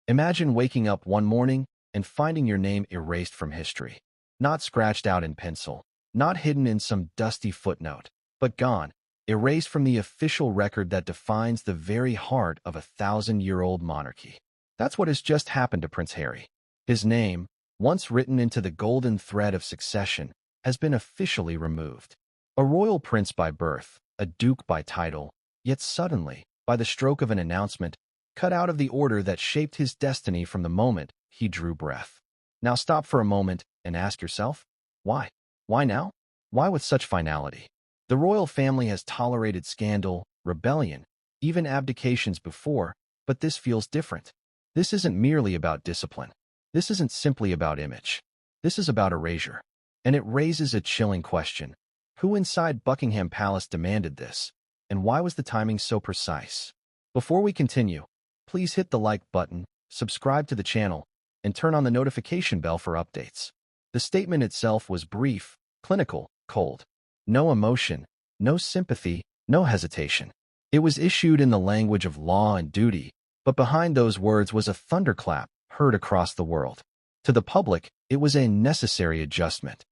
Imagine waking up one morning and finding your name erased from history. Not scratched out in pencil, not hidden in some dusty footnote, but gone, erased from the official record that defines the very heart of a 1,000-year-old monarchy. That's what has just happened to Prince Harry. His name, once written into the golden thread of succession, has been officially removed. A royal prince by birth, a duke by title, yet suddenly, by the stroke of an announcement, cut out of the order that shaped his destiny from the moment he drew breath. Now stop for a moment and ask yourself, why? Why now? Why with such finality? The royal family has tolerated scandal, rebellion, even abdications before, but this feels different. This isn't merely about discipline. This isn't simply about image. This is about erasure. And it raises a chilling question. Who inside Buckingham Palace demanded this? And why was the timing so precise? Before we continue, please hit the like button, subscribe to the channel, and turn on the notification bell for updates. The statement itself was brief, clinical, cold. No emotion, no sympathy, no hesitation. It was issued in the language of law and duty, but behind those words was a thunderclap heard across the world. To the public, it was a necessary adjustment.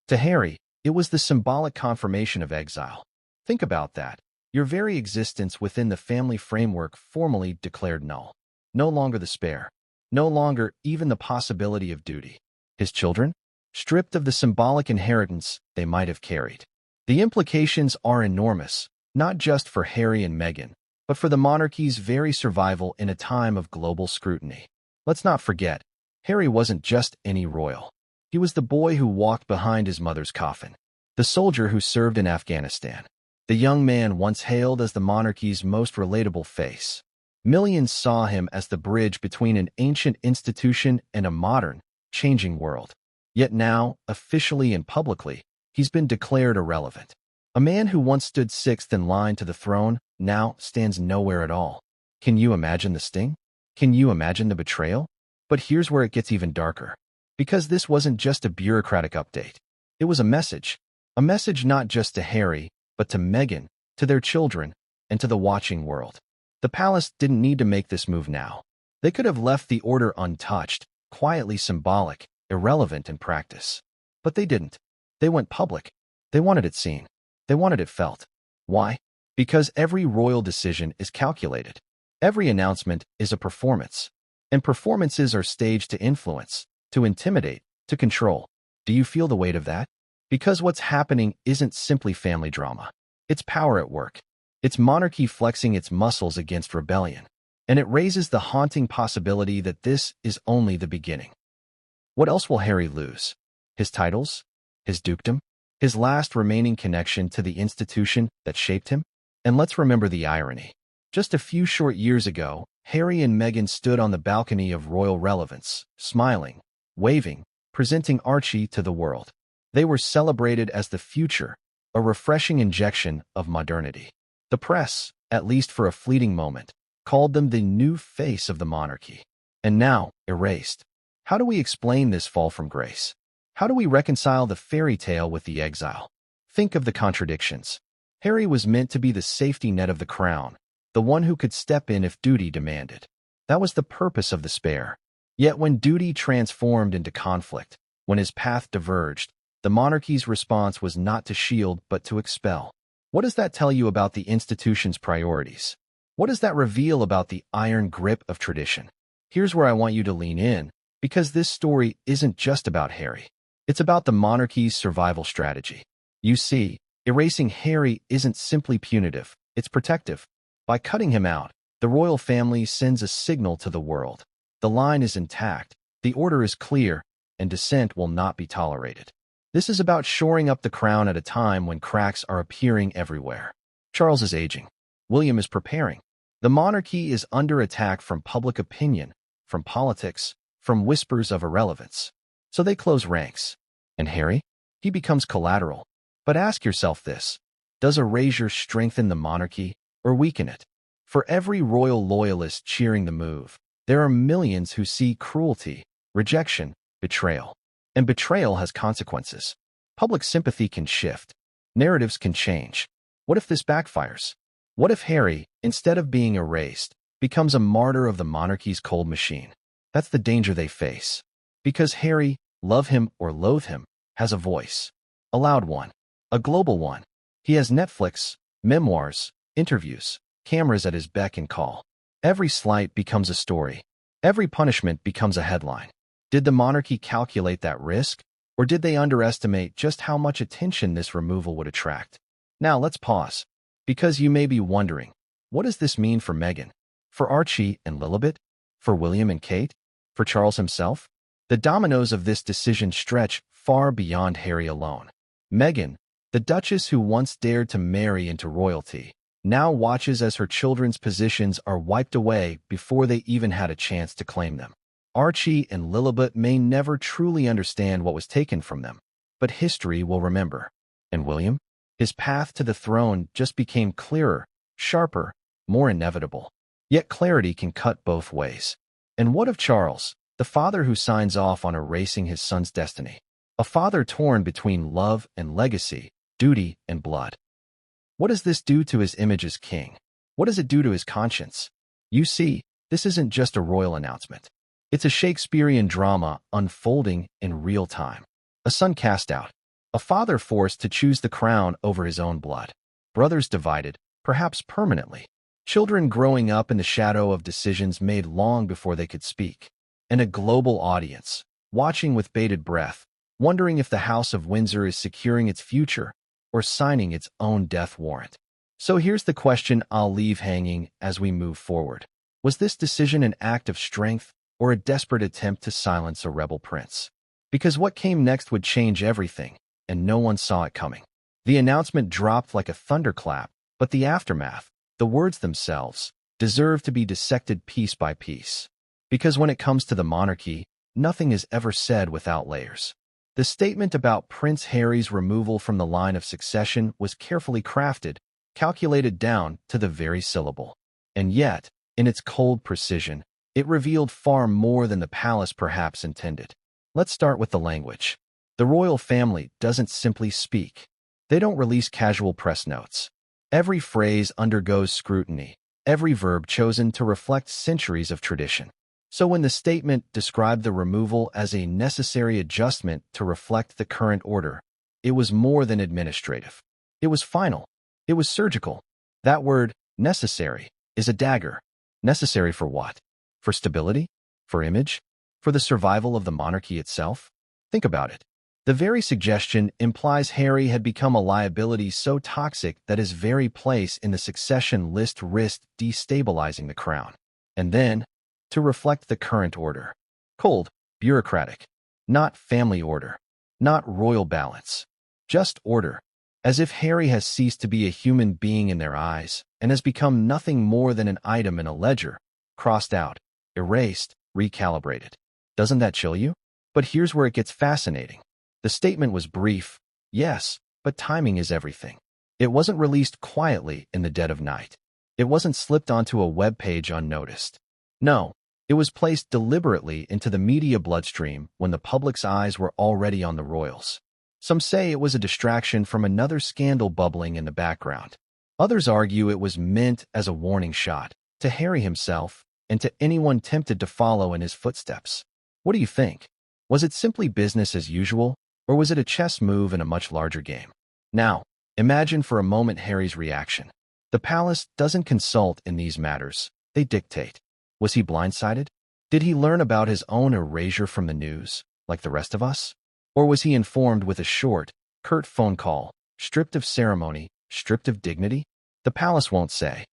To Harry, it was the symbolic confirmation of exile. Think about that. Your very existence within the family framework formally declared null. No longer the spare. No longer even the possibility of duty. His children? Stripped of the symbolic inheritance they might have carried. The implications are enormous, not just for Harry and Meghan, but for the monarchy's very survival in a time of global scrutiny. Let's not forget, Harry wasn't just any royal. He was the boy who walked behind his mother's coffin, the soldier who served in Afghanistan, the young man once hailed as the monarchy's most relatable face. Millions saw him as the bridge between an ancient institution and a modern, changing world. Yet now, officially and publicly, he's been declared irrelevant. A man who once stood sixth in line to the throne now stands nowhere at all. Can you imagine the sting? Can you imagine the betrayal? But here's where it gets even darker. Because this wasn't just a bureaucratic update. It was a message not just to Harry, but to Meghan, to their children, and to the watching world. The palace didn't need to make this move now. They could have left the order untouched, quietly symbolic, irrelevant in practice. But they didn't. They went public. They wanted it seen. They wanted it felt. Why? Because every royal decision is calculated. Every announcement is a performance. And performances are staged to influence, to intimidate, to control. Do you feel the weight of that? Because what's happening isn't simply family drama. It's power at work. It's monarchy flexing its muscles against rebellion. And it raises the haunting possibility that this is only the beginning. What else will Harry lose? His titles? His dukedom? His last remaining connection to the institution that shaped him? And let's remember the irony. Just a few short years ago, Harry and Meghan stood on the balcony of royal relevance, smiling, waving, presenting Archie to the world. They were celebrated as the future, a refreshing injection of modernity. The press, at least for a fleeting moment, called them the new face of the monarchy. And now, erased. How do we explain this fall from grace? How do we reconcile the fairy tale with the exile? Think of the contradictions. Harry was meant to be the safety net of the crown, the one who could step in if duty demanded. That was the purpose of the spare. Yet when duty transformed into conflict, when his path diverged, the monarchy's response was not to shield but to expel. What does that tell you about the institution's priorities? What does that reveal about the iron grip of tradition? Here's where I want you to lean in, because this story isn't just about Harry. It's about the monarchy's survival strategy. You see, erasing Harry isn't simply punitive, it's protective. By cutting him out, the royal family sends a signal to the world. The line is intact, the order is clear, and dissent will not be tolerated. This is about shoring up the crown at a time when cracks are appearing everywhere. Charles is aging. William is preparing. The monarchy is under attack from public opinion, from politics, from whispers of irrelevance. So they close ranks. And Harry? He becomes collateral. But ask yourself this. Does erasure strengthen the monarchy or weaken it? For every royal loyalist cheering the move, there are millions who see cruelty, rejection, betrayal. And betrayal has consequences. Public sympathy can shift. Narratives can change. What if this backfires? What if Harry, instead of being erased, becomes a martyr of the monarchy's cold machine? That's the danger they face. Because Harry, love him or loathe him, has a voice. A loud one. A global one. He has Netflix, memoirs, interviews, cameras at his beck and call. Every slight becomes a story. Every punishment becomes a headline. Did the monarchy calculate that risk? Or did they underestimate just how much attention this removal would attract? Now let's pause. Because you may be wondering, what does this mean for Meghan? For Archie and Lilibet? For William and Kate? For Charles himself? The dominoes of this decision stretch far beyond Harry alone. Meghan, the Duchess who once dared to marry into royalty, now watches as her children's positions are wiped away before they even had a chance to claim them. Archie and Lilibet may never truly understand what was taken from them, but history will remember. And William? His path to the throne just became clearer, sharper, more inevitable. Yet clarity can cut both ways. And what of Charles, the father who signs off on erasing his son's destiny? A father torn between love and legacy, duty and blood. What does this do to his image as king? What does it do to his conscience? You see, this isn't just a royal announcement. It's a Shakespearean drama unfolding in real time. A son cast out. A father forced to choose the crown over his own blood. Brothers divided, perhaps permanently. Children growing up in the shadow of decisions made long before they could speak. And a global audience, watching with bated breath, wondering if the House of Windsor is securing its future or signing its own death warrant. So here's the question I'll leave hanging as we move forward. Was this decision an act of strength or a desperate attempt to silence a rebel prince? Because what came next would change everything, and no one saw it coming. The announcement dropped like a thunderclap, but the aftermath, the words themselves, deserve to be dissected piece by piece. Because when it comes to the monarchy, nothing is ever said without layers. The statement about Prince Harry's removal from the line of succession was carefully crafted, calculated down to the very syllable. And yet, in its cold precision, it revealed far more than the palace perhaps intended. Let's start with the language. The royal family doesn't simply speak. They don't release casual press notes. Every phrase undergoes scrutiny, every verb chosen to reflect centuries of tradition. So when the statement described the removal as a necessary adjustment to reflect the current order, it was more than administrative. It was final. It was surgical. That word, necessary, is a dagger. Necessary for what? For stability? For image? For the survival of the monarchy itself? Think about it. The very suggestion implies Harry had become a liability so toxic that his very place in the succession list risked destabilizing the crown. And then, to reflect the current order. Cold, bureaucratic. Not family order. Not royal balance. Just order. As if Harry has ceased to be a human being in their eyes and has become nothing more than an item in a ledger, crossed out, erased, recalibrated. Doesn't that chill you? But here's where it gets fascinating. The statement was brief, yes, but timing is everything. It wasn't released quietly in the dead of night. It wasn't slipped onto a web page unnoticed. No, it was placed deliberately into the media bloodstream when the public's eyes were already on the royals. Some say it was a distraction from another scandal bubbling in the background. Others argue it was meant as a warning shot to Harry himself and to anyone tempted to follow in his footsteps. What do you think? Was it simply business as usual, or was it a chess move in a much larger game? Now, imagine for a moment Harry's reaction. The palace doesn't consult in these matters, they dictate. Was he blindsided? Did he learn about his own erasure from the news, like the rest of us? Or was he informed with a short, curt phone call, stripped of ceremony, stripped of dignity? The palace won't say.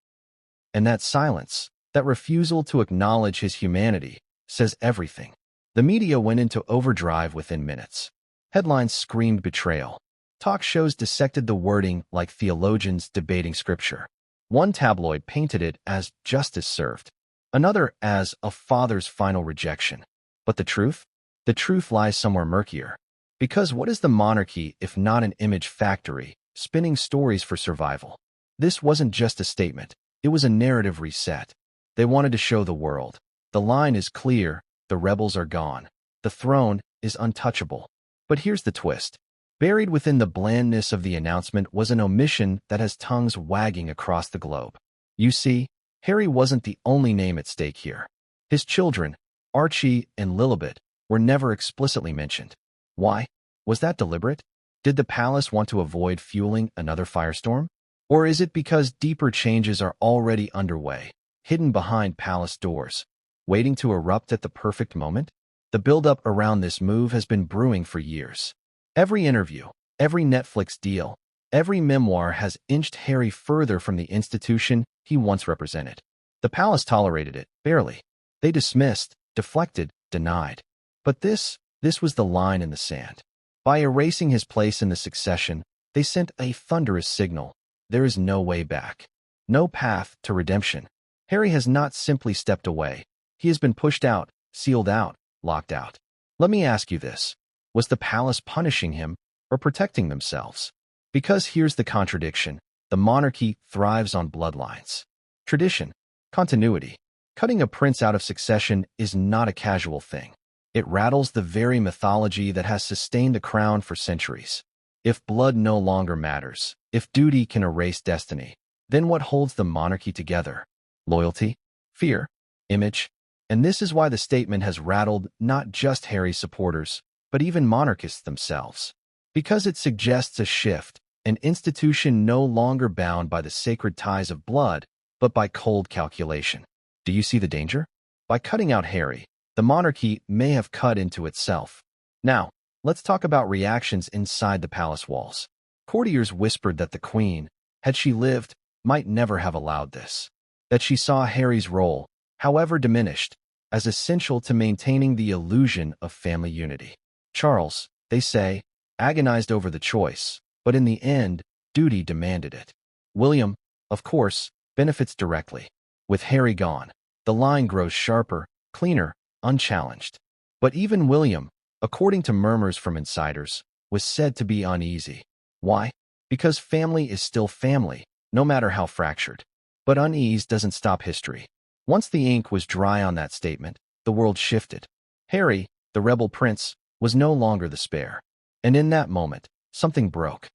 And that silence, that refusal to acknowledge his humanity, says everything. The media went into overdrive within minutes. Headlines screamed betrayal. Talk shows dissected the wording like theologians debating scripture. One tabloid painted it as justice served, another as a father's final rejection. But the truth? The truth lies somewhere murkier. Because what is the monarchy if not an image factory, spinning stories for survival? This wasn't just a statement. It was a narrative reset. They wanted to show the world. The line is clear. The rebels are gone. The throne is untouchable. But here's the twist. Buried within the blandness of the announcement was an omission that has tongues wagging across the globe. You see, Harry wasn't the only name at stake here. His children, Archie and Lilibet were never explicitly mentioned. Why? Was that deliberate? Did the palace want to avoid fueling another firestorm? Or is it because deeper changes are already underway, hidden behind palace doors, waiting to erupt at the perfect moment? The buildup around this move has been brewing for years. Every interview, every Netflix deal, every memoir has inched Harry further from the institution he once represented. The palace tolerated it, barely. They dismissed, deflected, denied. But this was the line in the sand. By erasing his place in the succession, they sent a thunderous signal. There is no way back. No path to redemption. Harry has not simply stepped away. He has been pushed out, sealed out, locked out. Let me ask you this. Was the palace punishing him or protecting themselves? Because here's the contradiction. The monarchy thrives on bloodlines. Tradition, continuity. Cutting a prince out of succession is not a casual thing. It rattles the very mythology that has sustained the crown for centuries. If blood no longer matters, if duty can erase destiny, then what holds the monarchy together? Loyalty? Fear? Image? And this is why the statement has rattled not just Harry's supporters, but even monarchists themselves. Because it suggests a shift, an institution no longer bound by the sacred ties of blood, but by cold calculation. Do you see the danger? By cutting out Harry, the monarchy may have cut into itself. Now, let's talk about reactions inside the palace walls. Courtiers whispered that the queen, had she lived, might never have allowed this. That she saw Harry's role, however diminished, as essential to maintaining the illusion of family unity. Charles, they say, agonized over the choice, but in the end, duty demanded it. William, of course, benefits directly. With Harry gone, the line grows sharper, cleaner, unchallenged. But even William, according to murmurs from insiders, was said to be uneasy. Why? Because family is still family, no matter how fractured. But unease doesn't stop history. Once the ink was dry on that statement, the world shifted. Harry, the rebel prince, was no longer the spare. And in that moment, something broke.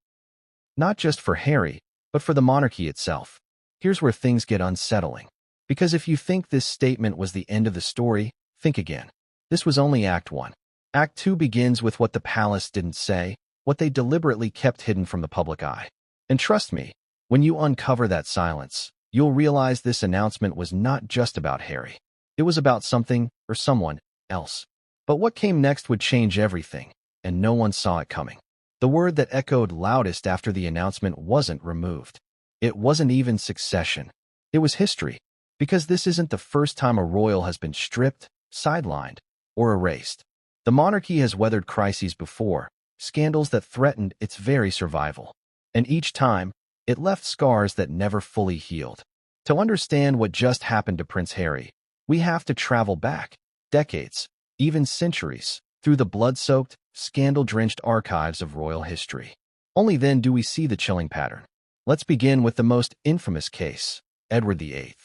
Not just for Harry, but for the monarchy itself. Here's where things get unsettling. Because if you think this statement was the end of the story, think again. This was only Act 1. Act 2 begins with what the palace didn't say, what they deliberately kept hidden from the public eye. And trust me, when you uncover that silence, you'll realize this announcement was not just about Harry. It was about something or someone else. But what came next would change everything, and no one saw it coming. The word that echoed loudest after the announcement wasn't removed. It wasn't even succession. It was history. Because this isn't the first time a royal has been stripped, sidelined, or erased. The monarchy has weathered crises before, scandals that threatened its very survival. And each time, it left scars that never fully healed. To understand what just happened to Prince Harry, we have to travel back, decades, even centuries, through the blood-soaked, scandal-drenched archives of royal history. Only then do we see the chilling pattern. Let's begin with the most infamous case, Edward VIII.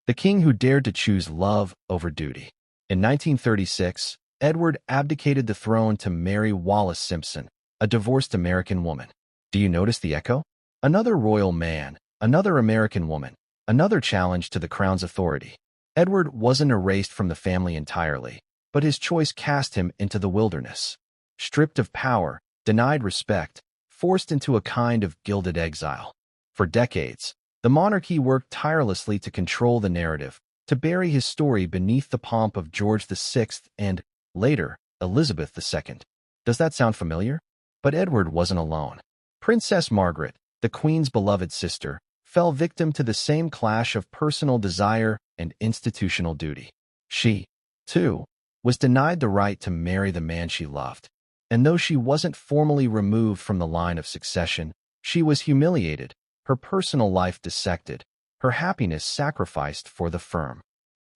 The king who dared to choose love over duty. In 1936, Edward abdicated the throne to Mary Wallace Simpson, a divorced American woman. Do you notice the echo? Another royal man, another American woman, another challenge to the crown's authority. Edward wasn't erased from the family entirely, but his choice cast him into the wilderness. Stripped of power, denied respect, forced into a kind of gilded exile. For decades, the monarchy worked tirelessly to control the narrative, to bury his story beneath the pomp of George VI and, later, Elizabeth II. Does that sound familiar? But Edward wasn't alone. Princess Margaret, the Queen's beloved sister, fell victim to the same clash of personal desire and institutional duty. She, too, was denied the right to marry the man she loved. And though she wasn't formally removed from the line of succession, she was humiliated, her personal life dissected, her happiness sacrificed for the firm.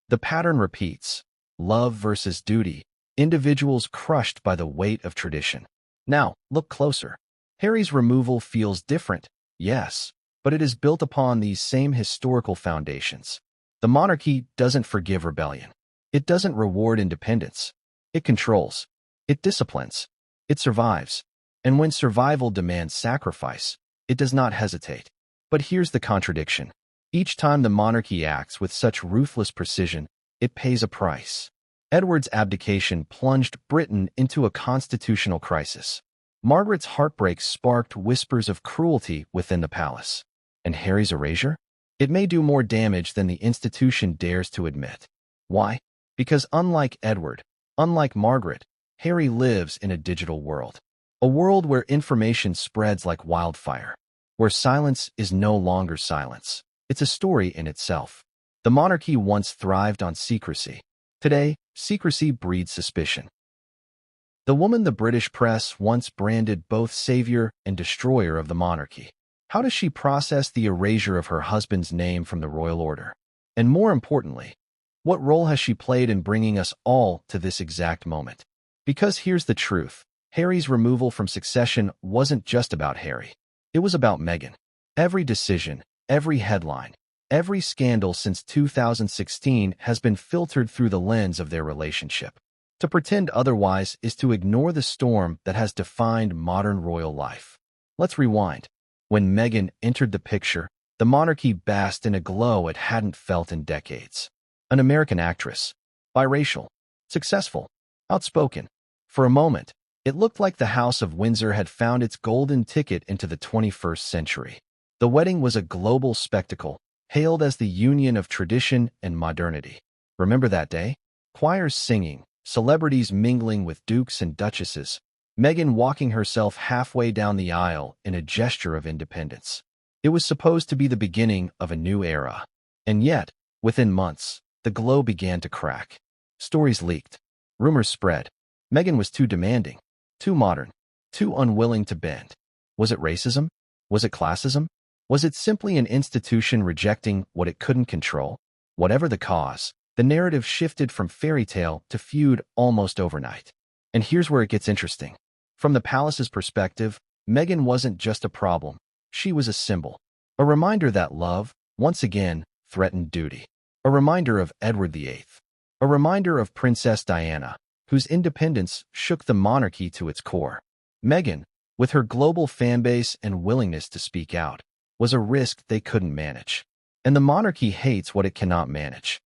The pattern repeats. Love versus duty, individuals crushed by the weight of tradition. Now, look closer. Harry's removal feels different, yes, but it is built upon these same historical foundations. The monarchy doesn't forgive rebellion. It doesn't reward independence. It controls. It disciplines. It survives. And when survival demands sacrifice, it does not hesitate. But here's the contradiction. Each time the monarchy acts with such ruthless precision, it pays a price. Edward's abdication plunged Britain into a constitutional crisis. Margaret's heartbreak sparked whispers of cruelty within the palace. And Harry's erasure? It may do more damage than the institution dares to admit. Why? Because unlike Edward, unlike Margaret, Harry lives in a digital world. A world where information spreads like wildfire, where silence is no longer silence. It's a story in itself. The monarchy once thrived on secrecy. Today, secrecy breeds suspicion. The woman the British press once branded both savior and destroyer of the monarchy. How does she process the erasure of her husband's name from the royal order? And more importantly, what role has she played in bringing us all to this exact moment? Because here's the truth. Harry's removal from succession wasn't just about Harry. It was about Meghan. Every decision, every headline, every scandal since 2016 has been filtered through the lens of their relationship. To pretend otherwise is to ignore the storm that has defined modern royal life. Let's rewind. When Meghan entered the picture, the monarchy basked in a glow it hadn't felt in decades. An American actress, biracial, successful, outspoken. For a moment, it looked like the House of Windsor had found its golden ticket into the 21st century. The wedding was a global spectacle, hailed as the union of tradition and modernity. Remember that day? Choirs singing, celebrities mingling with dukes and duchesses, Meghan walking herself halfway down the aisle in a gesture of independence. It was supposed to be the beginning of a new era. And yet, within months, the glow began to crack. Stories leaked. Rumors spread. Meghan was too demanding, too modern, too unwilling to bend. Was it racism? Was it classism? Was it simply an institution rejecting what it couldn't control? Whatever the cause, the narrative shifted from fairy tale to feud almost overnight. And here's where it gets interesting. From the palace's perspective, Meghan wasn't just a problem. She was a symbol. A reminder that love, once again, threatened duty. A reminder of Edward VIII. A reminder of Princess Diana, whose independence shook the monarchy to its core. Meghan, with her global fanbase and willingness to speak out, was a risk they couldn't manage. And the monarchy hates what it cannot manage.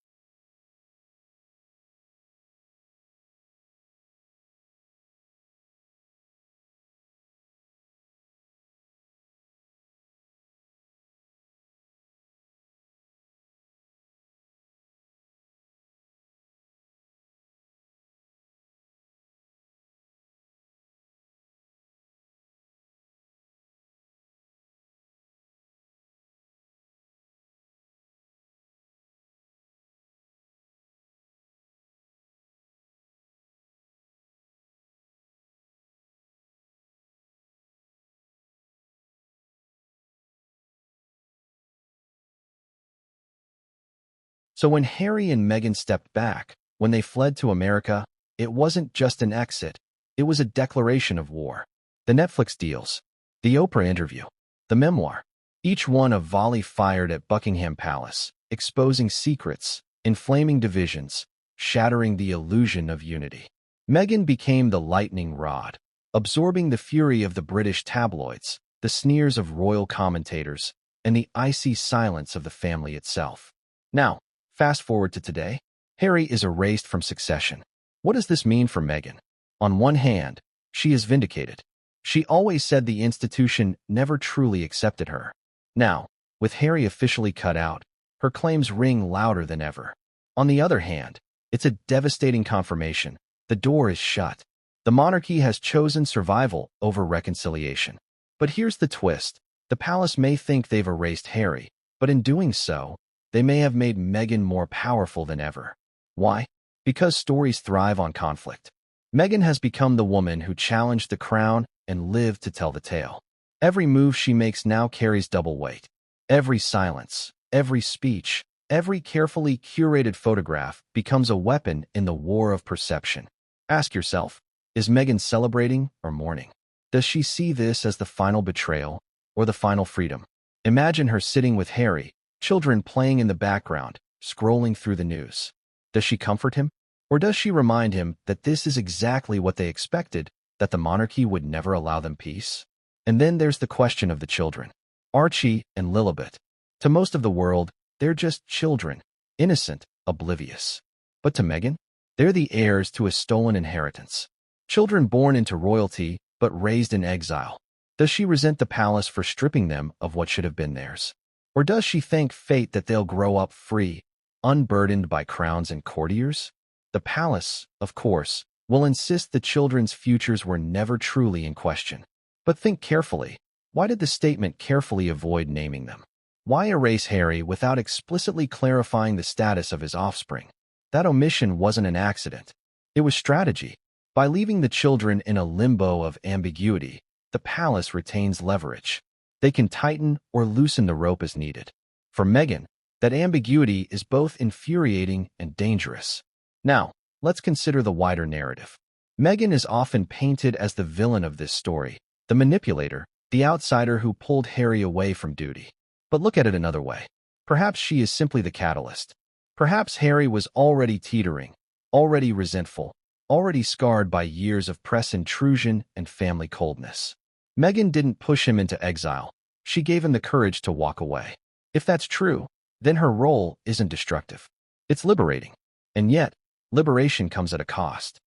So when Harry and Meghan stepped back, when they fled to America, it wasn't just an exit, it was a declaration of war. The Netflix deals, the Oprah interview, the memoir, each one a volley fired at Buckingham Palace, exposing secrets, inflaming divisions, shattering the illusion of unity. Meghan became the lightning rod, absorbing the fury of the British tabloids, the sneers of royal commentators, and the icy silence of the family itself. Now, fast forward to today, Harry is erased from succession. What does this mean for Meghan? On one hand, she is vindicated. She always said the institution never truly accepted her. Now, with Harry officially cut out, her claims ring louder than ever. On the other hand, it's a devastating confirmation. The door is shut. The monarchy has chosen survival over reconciliation. But here's the twist. The palace may think they've erased Harry, but in doing so, they may have made Meghan more powerful than ever. Why? Because stories thrive on conflict. Meghan has become the woman who challenged the crown and lived to tell the tale. Every move she makes now carries double weight. Every silence, every speech, every carefully curated photograph becomes a weapon in the war of perception. Ask yourself, is Meghan celebrating or mourning? Does she see this as the final betrayal or the final freedom? Imagine her sitting with Harry, children playing in the background, scrolling through the news. Does she comfort him? Or does she remind him that this is exactly what they expected, that the monarchy would never allow them peace? And then there's the question of the children. Archie and Lilibet. To most of the world, they're just children, innocent, oblivious. But to Meghan, They're the heirs to a stolen inheritance. Children born into royalty, but raised in exile. Does she resent the palace for stripping them of what should have been theirs? Or does she thank fate that they'll grow up free, unburdened by crowns and courtiers? The palace, of course, will insist the children's futures were never truly in question. But think carefully. Why did the statement carefully avoid naming them? Why erase Harry without explicitly clarifying the status of his offspring? That omission wasn't an accident. It was strategy. By leaving the children in a limbo of ambiguity, the palace retains leverage. They can tighten or loosen the rope as needed. For Meghan, that ambiguity is both infuriating and dangerous. Now, let's consider the wider narrative. Meghan is often painted as the villain of this story, the manipulator, the outsider who pulled Harry away from duty. But look at it another way. Perhaps she is simply the catalyst. Perhaps Harry was already teetering, already resentful, already scarred by years of press intrusion and family coldness. Meghan didn't push him into exile. She gave him the courage to walk away. If that's true, then her role isn't destructive. It's liberating. And yet, liberation comes at a cost.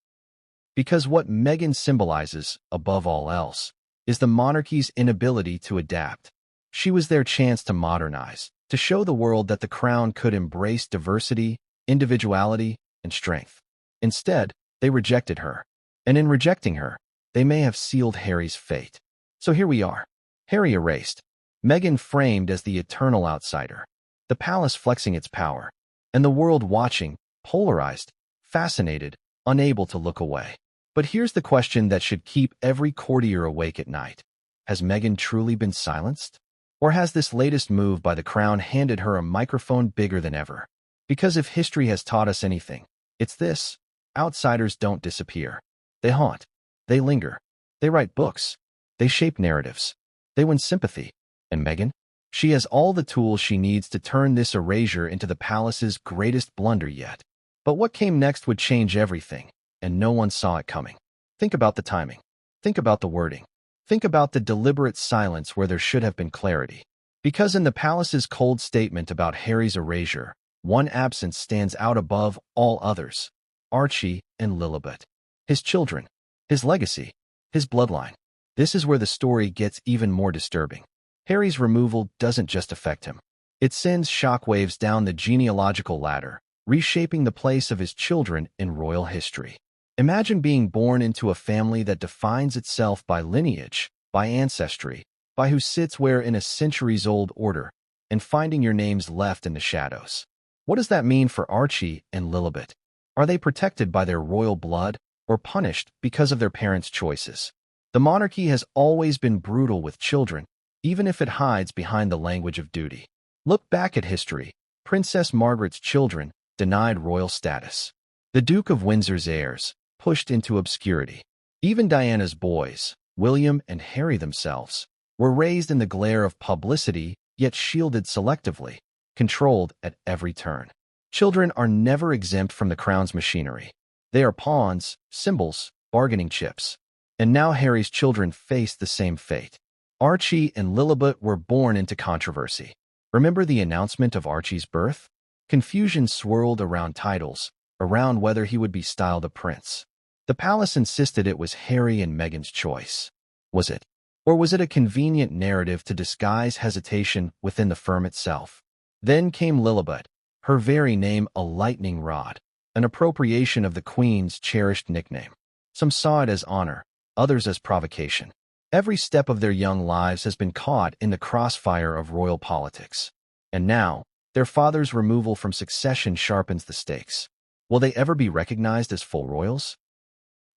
Because what Meghan symbolizes, above all else, is the monarchy's inability to adapt. She was their chance to modernize, to show the world that the crown could embrace diversity, individuality, and strength. Instead, they rejected her. And in rejecting her, they may have sealed Harry's fate. So here we are. Harry erased. Meghan framed as the eternal outsider. The palace flexing its power. And the world watching, polarized, fascinated, unable to look away. But here's the question that should keep every courtier awake at night. Has Meghan truly been silenced? Or has this latest move by the crown handed her a microphone bigger than ever? Because if history has taught us anything, it's this. Outsiders don't disappear. They haunt. They linger. They write books. They shape narratives. They win sympathy. And Meghan? She has all the tools she needs to turn this erasure into the palace's greatest blunder yet. But what came next would change everything, and no one saw it coming. Think about the timing. Think about the wording. Think about the deliberate silence where there should have been clarity. Because in the palace's cold statement about Harry's erasure, one absence stands out above all others. Archie and Lilibet. His children. His legacy. His bloodline. This is where the story gets even more disturbing. Harry's removal doesn't just affect him. It sends shockwaves down the genealogical ladder, reshaping the place of his children in royal history. Imagine being born into a family that defines itself by lineage, by ancestry, by who sits where in a centuries-old order, and finding your names left in the shadows. What does that mean for Archie and Lilibet? Are they protected by their royal blood or punished because of their parents' choices? The monarchy has always been brutal with children, even if it hides behind the language of duty. Look back at history. Princess Margaret's children denied royal status. The Duke of Windsor's heirs pushed into obscurity. Even Diana's boys, William and Harry themselves, were raised in the glare of publicity, yet shielded selectively, controlled at every turn. Children are never exempt from the crown's machinery. They are pawns, symbols, bargaining chips. And now Harry's children face the same fate. Archie and Lilibet were born into controversy. Remember the announcement of Archie's birth? Confusion swirled around titles, around whether he would be styled a prince. The palace insisted it was Harry and Meghan's choice. Was it? Or was it a convenient narrative to disguise hesitation within the firm itself? Then came Lilibet, her very name a lightning rod, an appropriation of the Queen's cherished nickname. Some saw it as honor, others as provocation. Every step of their young lives has been caught in the crossfire of royal politics. And now, their father's removal from succession sharpens the stakes. Will they ever be recognized as full royals?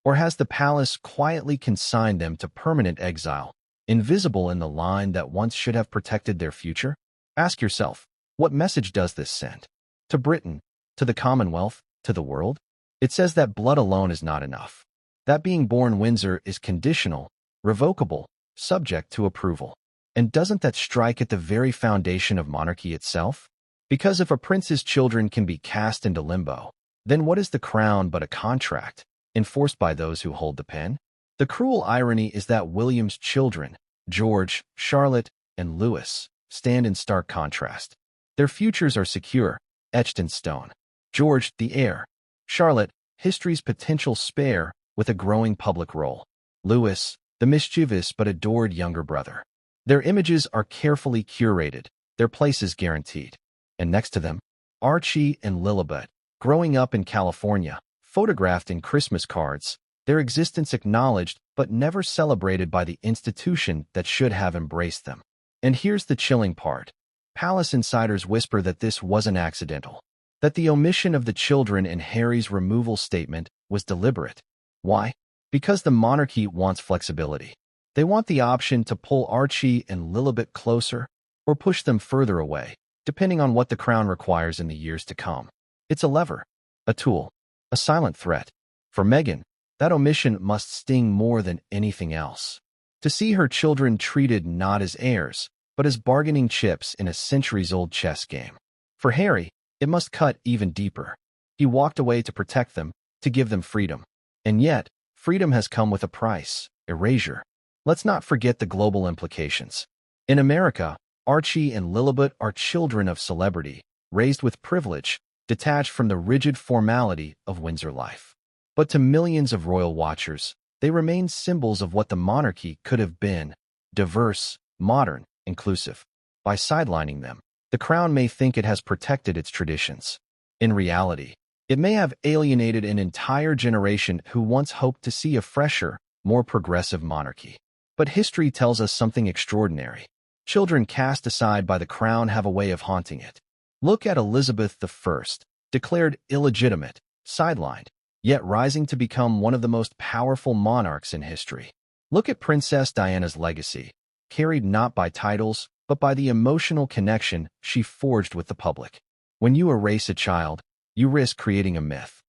Or has the palace quietly consigned them to permanent exile, invisible in the line that once should have protected their future? Ask yourself, what message does this send? To Britain, to the Commonwealth, to the world? It says that blood alone is not enough. That being born Windsor is conditional, revocable, subject to approval. And doesn't that strike at the very foundation of monarchy itself? Because if a prince's children can be cast into limbo, then what is the crown but a contract, enforced by those who hold the pen? The cruel irony is that William's children, George, Charlotte, and Louis, stand in stark contrast. Their futures are secure, etched in stone. George, the heir. Charlotte, history's potential spare with a growing public role. Louis, the mischievous but adored younger brother. Their images are carefully curated, their places guaranteed. And next to them, Archie and Lilibet, growing up in California, photographed in Christmas cards, their existence acknowledged but never celebrated by the institution that should have embraced them. And here's the chilling part. Palace insiders whisper that this wasn't accidental, that the omission of the children in Harry's removal statement was deliberate. Why? Because the monarchy wants flexibility. They want the option to pull Archie and Lilibet closer or push them further away, depending on what the crown requires in the years to come. It's a lever, a tool, a silent threat. For Meghan, that omission must sting more than anything else. To see her children treated not as heirs, but as bargaining chips in a centuries-old chess game. For Harry, it must cut even deeper. He walked away to protect them, to give them freedom. And yet, freedom has come with a price: erasure. Let's not forget the global implications. In America, Archie and Lilibet are children of celebrity, raised with privilege, detached from the rigid formality of Windsor life. But to millions of royal watchers, they remain symbols of what the monarchy could have been: diverse, modern, inclusive. By sidelining them, the crown may think it has protected its traditions. In reality, it may have alienated an entire generation who once hoped to see a fresher, more progressive monarchy. But history tells us something extraordinary. Children cast aside by the crown have a way of haunting it. Look at Elizabeth I, declared illegitimate, sidelined, yet rising to become one of the most powerful monarchs in history. Look at Princess Diana's legacy, carried not by titles, but by the emotional connection she forged with the public. When you erase a child, you risk creating a myth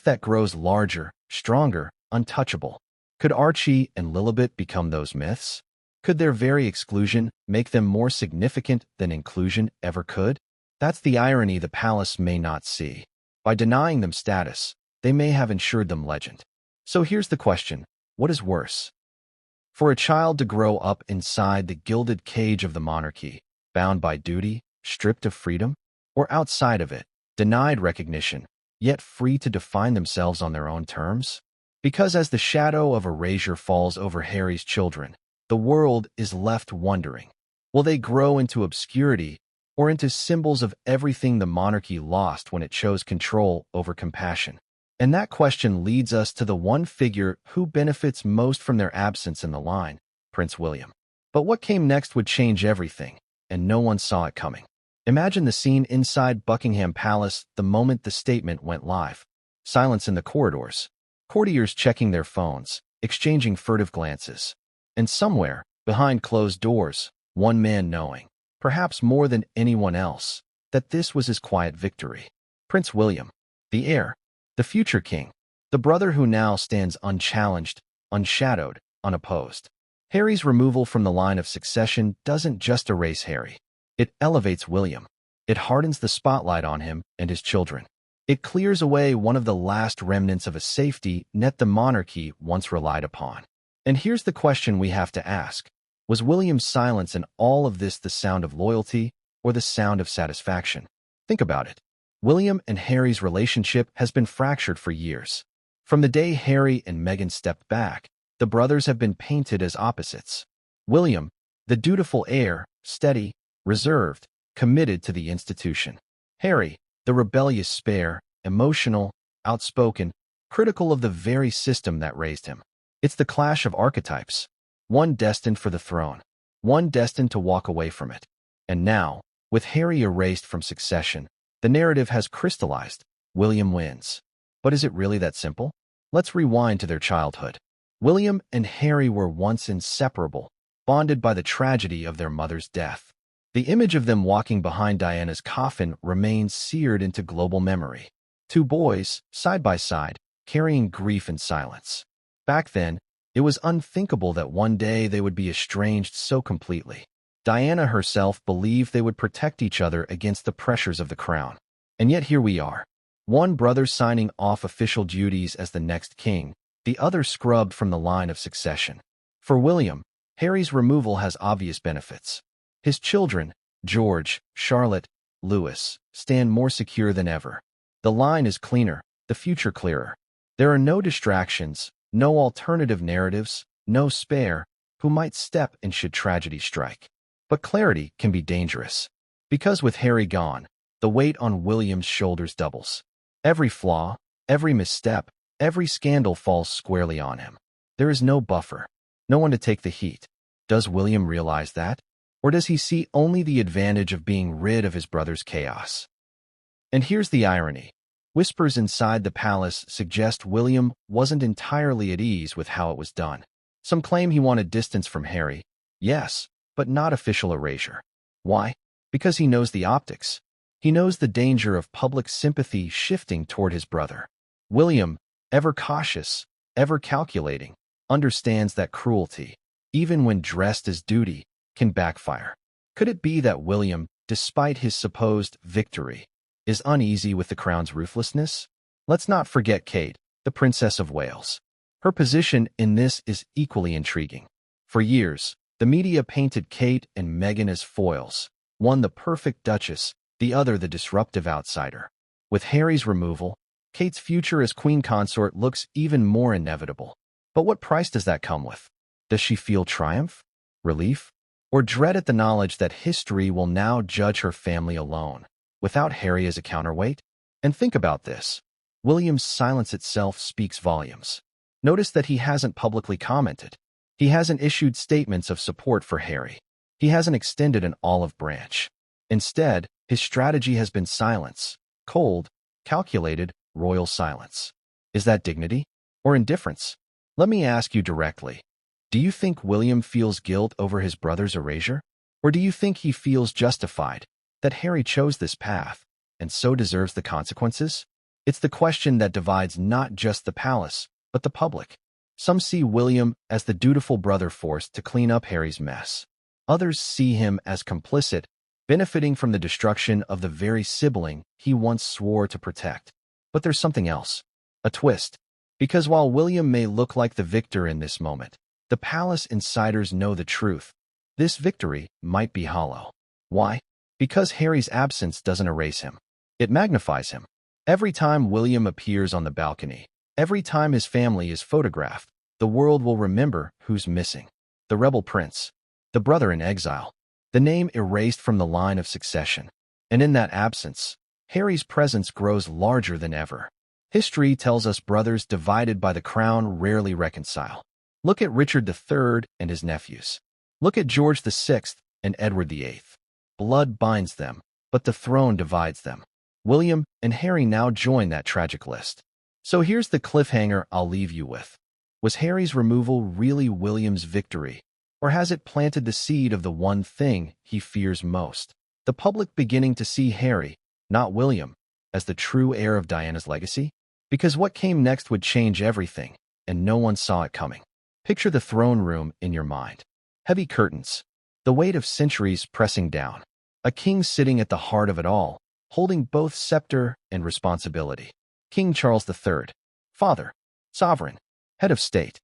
that grows larger, stronger, untouchable. Could Archie and Lilibet become those myths? Could their very exclusion make them more significant than inclusion ever could? That's the irony the palace may not see. By denying them status, they may have ensured them legend. So here's the question: what is worse? For a child to grow up inside the gilded cage of the monarchy, bound by duty, stripped of freedom, or outside of it, denied recognition, yet free to define themselves on their own terms? Because as the shadow of erasure falls over Harry's children, the world is left wondering, will they grow into obscurity or into symbols of everything the monarchy lost when it chose control over compassion? And that question leads us to the one figure who benefits most from their absence in the line: Prince William. But what came next would change everything, and no one saw it coming. Imagine the scene inside Buckingham Palace the moment the statement went live. Silence in the corridors, courtiers checking their phones, exchanging furtive glances. And somewhere, behind closed doors, one man knowing, perhaps more than anyone else, that this was his quiet victory. Prince William, the heir, the future king, the brother who now stands unchallenged, unshadowed, unopposed. Harry's removal from the line of succession doesn't just erase Harry. It elevates William. It hardens the spotlight on him and his children. It clears away one of the last remnants of a safety net the monarchy once relied upon. And here's the question we have to ask: was William's silence in all of this the sound of loyalty or the sound of satisfaction? Think about it. William and Harry's relationship has been fractured for years. From the day Harry and Meghan stepped back, the brothers have been painted as opposites. William, the dutiful heir, steady, reserved, committed to the institution. Harry, the rebellious spare, emotional, outspoken, critical of the very system that raised him. It's the clash of archetypes. One destined for the throne, one destined to walk away from it. And now, with Harry erased from succession, the narrative has crystallized: William wins. But is it really that simple? Let's rewind to their childhood. William and Harry were once inseparable, bonded by the tragedy of their mother's death. The image of them walking behind Diana's coffin remains seared into global memory. Two boys, side by side, carrying grief in silence. Back then, it was unthinkable that one day they would be estranged so completely. Diana herself believed they would protect each other against the pressures of the crown. And yet here we are. One brother signing off official duties as the next king, the other scrubbed from the line of succession. For William, Harry's removal has obvious benefits. His children, George, Charlotte, Louis, stand more secure than ever. The line is cleaner, the future clearer. There are no distractions, no alternative narratives, no spare who might step in should tragedy strike. But clarity can be dangerous, because with Harry gone, the weight on William's shoulders doubles. Every flaw, every misstep, every scandal falls squarely on him. There is no buffer, no one to take the heat. Does William realize that? Or does he see only the advantage of being rid of his brother's chaos? And here's the irony. Whispers inside the palace suggest William wasn't entirely at ease with how it was done. Some claim he wanted distance from Harry, yes, but not official erasure. Why? Because he knows the optics. He knows the danger of public sympathy shifting toward his brother. William, ever cautious, ever calculating, understands that cruelty, even when dressed as duty, can backfire. Could it be that William, despite his supposed victory, is uneasy with the crown's ruthlessness? Let's not forget Kate, the Princess of Wales. Her position in this is equally intriguing. For years, the media painted Kate and Meghan as foils, one the perfect duchess, the other the disruptive outsider. With Harry's removal, Kate's future as queen consort looks even more inevitable. But what price does that come with? Does she feel triumph, relief, or dread at the knowledge that history will now judge her family alone, without Harry as a counterweight? And think about this. William's silence itself speaks volumes. Notice that he hasn't publicly commented. He hasn't issued statements of support for Harry. He hasn't extended an olive branch. Instead, his strategy has been silence, cold, calculated, royal silence. Is that dignity or indifference? Let me ask you directly. Do you think William feels guilt over his brother's erasure? Or do you think he feels justified that Harry chose this path and so deserves the consequences? It's the question that divides not just the palace, but the public. Some see William as the dutiful brother forced to clean up Harry's mess. Others see him as complicit, benefiting from the destruction of the very sibling he once swore to protect. But there's something else, a twist. Because while William may look like the victor in this moment, the palace insiders know the truth. This victory might be hollow. Why? Because Harry's absence doesn't erase him. It magnifies him. Every time William appears on the balcony, every time his family is photographed, the world will remember who's missing. The rebel prince, the brother in exile, the name erased from the line of succession. And in that absence, Harry's presence grows larger than ever. History tells us brothers divided by the crown rarely reconcile. Look at Richard III and his nephews. Look at George VI and Edward VIII. Blood binds them, but the throne divides them. William and Harry now join that tragic list. So here's the cliffhanger I'll leave you with. Was Harry's removal really William's victory, or has it planted the seed of the one thing he fears most? The public beginning to see Harry, not William, as the true heir of Diana's legacy? Because what came next would change everything, and no one saw it coming. Picture the throne room in your mind. Heavy curtains, the weight of centuries pressing down. A king sitting at the heart of it all, holding both scepter and responsibility. King Charles III, father, sovereign, head of state.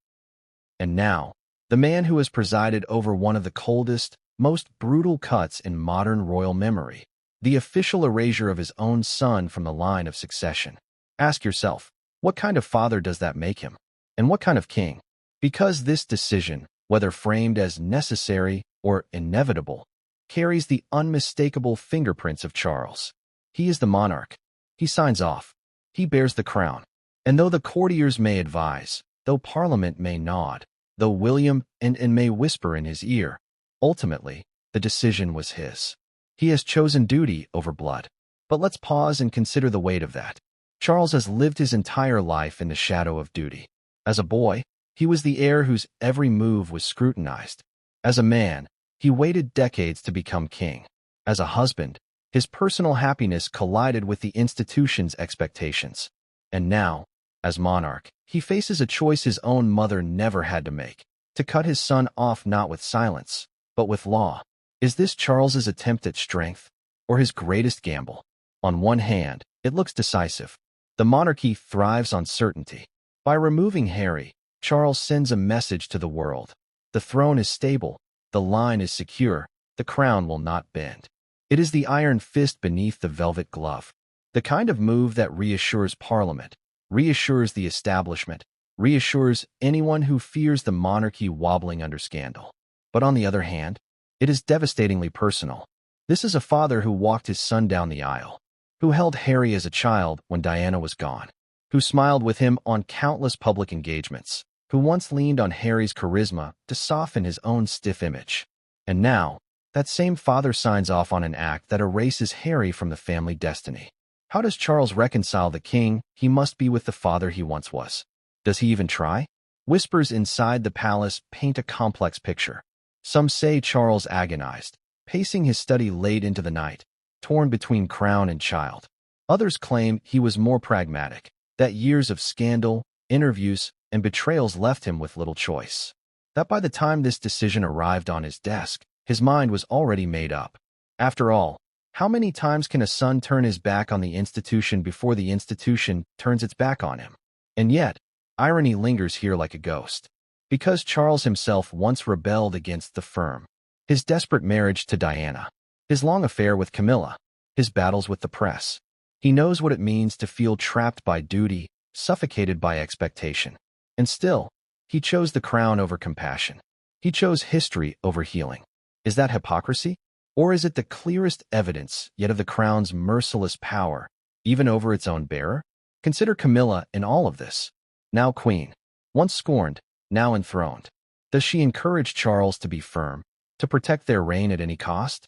And now, the man who has presided over one of the coldest, most brutal cuts in modern royal memory, the official erasure of his own son from the line of succession. Ask yourself, what kind of father does that make him? And what kind of king? Because this decision, whether framed as necessary or inevitable, carries the unmistakable fingerprints of Charles. He is the monarch. He signs off. He bears the crown. And though the courtiers may advise, though Parliament may nod, though William and may whisper in his ear, ultimately, the decision was his. He has chosen duty over blood. But let's pause and consider the weight of that. Charles has lived his entire life in the shadow of duty. As a boy, he was the heir whose every move was scrutinized. As a man, he waited decades to become king. As a husband, his personal happiness collided with the institution's expectations. And now, as monarch, he faces a choice his own mother never had to make, to cut his son off not with silence, but with law. Is this Charles's attempt at strength, or his greatest gamble? On one hand, it looks decisive. The monarchy thrives on certainty. By removing Harry, Charles sends a message to the world. The throne is stable, the line is secure, the crown will not bend. It is the iron fist beneath the velvet glove. The kind of move that reassures Parliament, reassures the establishment, reassures anyone who fears the monarchy wobbling under scandal. But on the other hand, it is devastatingly personal. This is a father who walked his son down the aisle, who held Harry as a child when Diana was gone, who smiled with him on countless public engagements, who once leaned on Harry's charisma to soften his own stiff image. And now, that same father signs off on an act that erases Harry from the family destiny. How does Charles reconcile the king he must be with the father he once was? Does he even try? Whispers inside the palace paint a complex picture. Some say Charles agonized, pacing his study late into the night, torn between crown and child. Others claim he was more pragmatic, that years of scandal, interviews, and betrayals left him with little choice. That by the time this decision arrived on his desk, his mind was already made up. After all, how many times can a son turn his back on the institution before the institution turns its back on him? And yet, irony lingers here like a ghost. Because Charles himself once rebelled against the firm, his desperate marriage to Diana, his long affair with Camilla, his battles with the press, he knows what it means to feel trapped by duty, suffocated by expectation. And still, he chose the crown over compassion. He chose history over healing. Is that hypocrisy? Or is it the clearest evidence yet of the crown's merciless power, even over its own bearer? Consider Camilla in all of this. Now queen, once scorned, now enthroned. Does she encourage Charles to be firm, to protect their reign at any cost?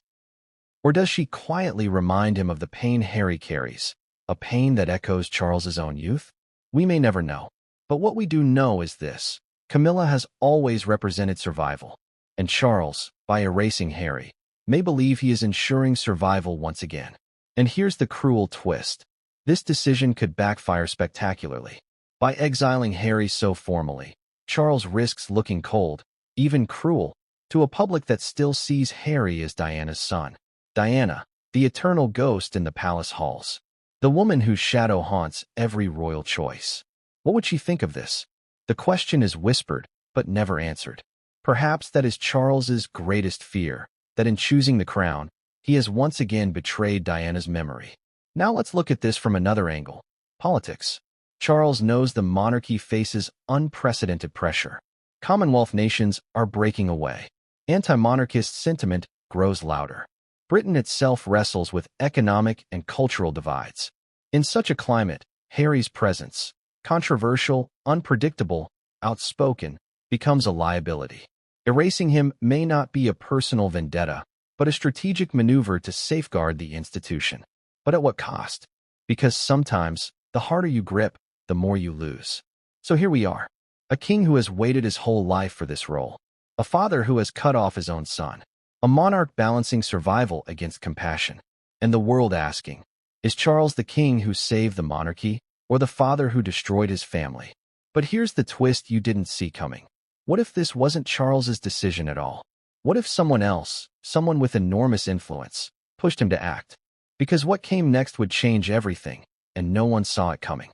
Or does she quietly remind him of the pain Harry carries, a pain that echoes Charles's own youth? We may never know. But what we do know is this: Camilla has always represented survival, and Charles, by erasing Harry, may believe he is ensuring survival once again. And here's the cruel twist. This decision could backfire spectacularly. By exiling Harry so formally, Charles risks looking cold, even cruel, to a public that still sees Harry as Diana's son. Diana, the eternal ghost in the palace halls. The woman whose shadow haunts every royal choice. What would she think of this? The question is whispered, but never answered. Perhaps that is Charles's greatest fear, that in choosing the crown, he has once again betrayed Diana's memory. Now let's look at this from another angle. Politics. Charles knows the monarchy faces unprecedented pressure. Commonwealth nations are breaking away. Anti-monarchist sentiment grows louder. Britain itself wrestles with economic and cultural divides. In such a climate, Harry's presence, controversial, unpredictable, outspoken, becomes a liability. Erasing him may not be a personal vendetta, but a strategic maneuver to safeguard the institution. But at what cost? Because sometimes, the harder you grip, the more you lose. So here we are. A king who has waited his whole life for this role. A father who has cut off his own son. A monarch balancing survival against compassion. And the world asking, is Charles the king who saved the monarchy, or the father who destroyed his family? But here's the twist you didn't see coming. What if this wasn't Charles's decision at all? What if someone else, someone with enormous influence, pushed him to act? Because what came next would change everything, and no one saw it coming.